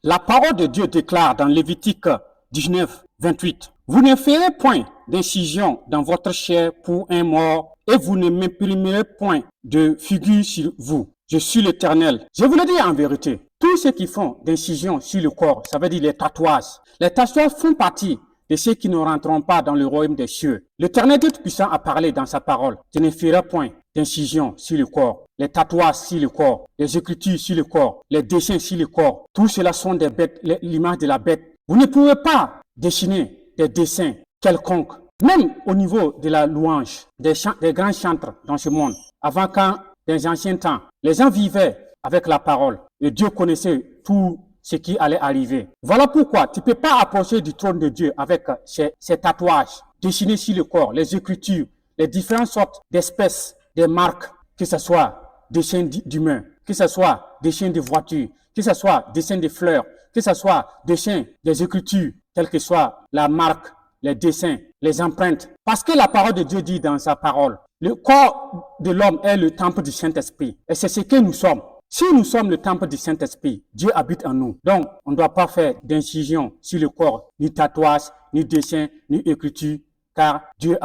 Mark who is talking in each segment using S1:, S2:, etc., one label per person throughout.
S1: La parole de Dieu déclare dans Lévitique 19, 28, « Vous ne ferez point d'incision dans votre chair pour un mort, et vous ne m'imprimerez point de figure sur vous. Je suis l'Éternel. » Je vous le dis en vérité, tous ceux qui font d'incision sur le corps, ça veut dire les tatouages. Les tatouages font partie de ceux qui ne rentreront pas dans le royaume des cieux. L'Éternel Dieu Tout-Puissant a parlé dans sa parole. Je ne ferai point d'incision sur le corps, les tatouages sur le corps, les écritures sur le corps, les dessins sur le corps. Tout cela sont des bêtes, l'image de la bête. Vous ne pouvez pas dessiner des dessins quelconques. Même au niveau de la louange, des grands chantres dans ce monde, avant quand, dans les anciens temps, les gens vivaient avec la parole et Dieu connaissait tout ce qui allait arriver. Voilà pourquoi tu ne peux pas approcher du trône de Dieu avec ces tatouages dessinés sur le corps, les écritures, les différentes sortes d'espèces, des marques, que ce soit dessins d'humains, que ce soit dessins de voitures, que ce soit dessins de fleurs, que ce soit dessins des écritures, quelle que soit la marque, les dessins, les empreintes. Parce que la parole de Dieu dit dans sa parole, le corps de l'homme est le temple du Saint-Esprit. Et c'est ce que nous sommes. Si nous sommes le temple du Saint-Esprit, Dieu habite en nous. Donc, on ne doit pas faire d'incision sur le corps, ni tatouage, ni dessin, ni écriture, car Dieu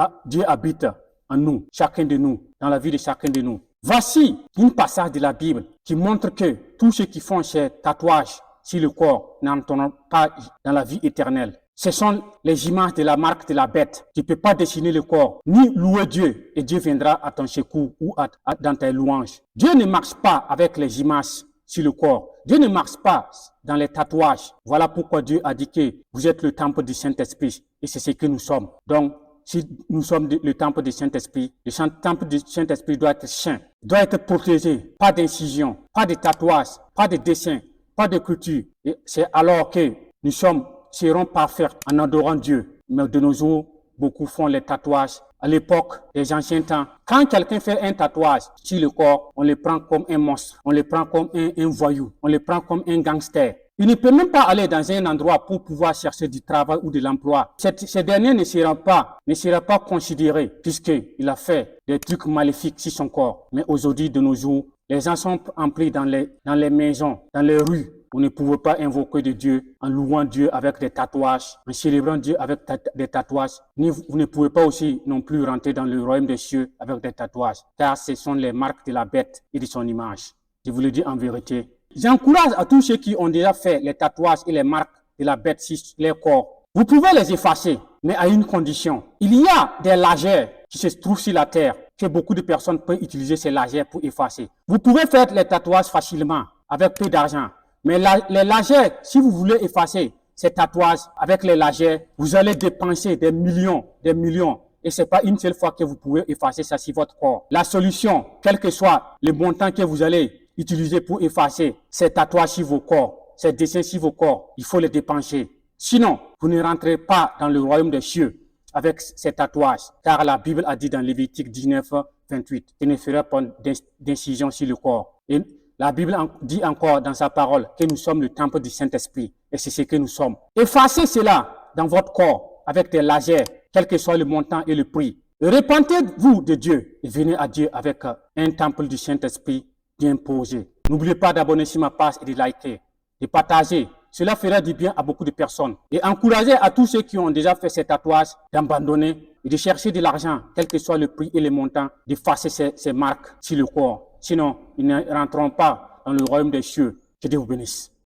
S1: habite en nous, chacun de nous, dans la vie de chacun de nous. Voici une passage de la Bible qui montre que tous ceux qui font ces tatouages sur le corps n'entreront pas dans la vie éternelle. Ce sont les images de la marque de la bête. Tu ne peux pas dessiner le corps, ni louer Dieu, et Dieu viendra à ton secours ou dans tes louanges. Dieu ne marche pas avec les images sur le corps. Dieu ne marche pas dans les tatouages. Voilà pourquoi Dieu a dit que vous êtes le temple du Saint-Esprit, et c'est ce que nous sommes. Donc, si nous sommes le temple du Saint-Esprit, le temple du Saint-Esprit doit être saint, doit être protégé, pas d'incision, pas de tatouage, pas de dessin, pas de couture. C'est alors que nous seront parfaits en adorant Dieu. Mais de nos jours, beaucoup font les tatouages. À l'époque des anciens temps, quand quelqu'un fait un tatouage sur le corps, on le prend comme un monstre, on le prend comme un voyou, on le prend comme un gangster. Il ne peut même pas aller dans un endroit pour pouvoir chercher du travail ou de l'emploi. Ces derniers ne sera pas considéré puisqu'il a fait des trucs maléfiques sur son corps. Mais aujourd'hui, de nos jours, les gens sont emplis dans les maisons, dans les rues. Vous ne pouvez pas invoquer de Dieu en louant Dieu avec des tatouages, en célébrant Dieu avec des tatouages. Vous ne pouvez pas aussi non plus rentrer dans le royaume des cieux avec des tatouages, car ce sont les marques de la bête et de son image. Je vous le dis en vérité. J'encourage à tous ceux qui ont déjà fait les tatouages et les marques de la bête sur leur corps. Vous pouvez les effacer, mais à une condition. Il y a des lagères qui se trouvent sur la terre, que beaucoup de personnes peuvent utiliser ces lagères pour effacer. Vous pouvez faire les tatouages facilement, avec peu d'argent. Mais les lagères, si vous voulez effacer ces tatouages avec les lagères, vous allez dépenser des millions. Et c'est pas une seule fois que vous pouvez effacer ça sur votre corps. La solution, quel que soit le montant que vous allez utiliser pour effacer ces tatouages sur vos corps, ces dessins sur vos corps, il faut les dépenser. Sinon, vous ne rentrez pas dans le royaume des cieux avec ces tatouages. Car la Bible a dit dans Lévitique 19, 28, « Tu ne feras pas d'incision sur le corps. » Et la Bible dit encore dans sa parole que nous sommes le temple du Saint-Esprit. Et c'est ce que nous sommes. Effacez cela dans votre corps avec des lagères, quel que soit le montant et le prix. Repentez-vous de Dieu et venez à Dieu avec un temple du Saint-Esprit bien posé. N'oubliez pas d'abonner sur ma page et de liker, de partager. Cela fera du bien à beaucoup de personnes. Et encouragez à tous ceux qui ont déjà fait ces tatouages d'abandonner et de chercher de l'argent, quel que soit le prix et le montant, d'effacer ces marques sur le corps. Sinon, ils ne rentreront pas dans le royaume des cieux. Que Dieu vous bénisse.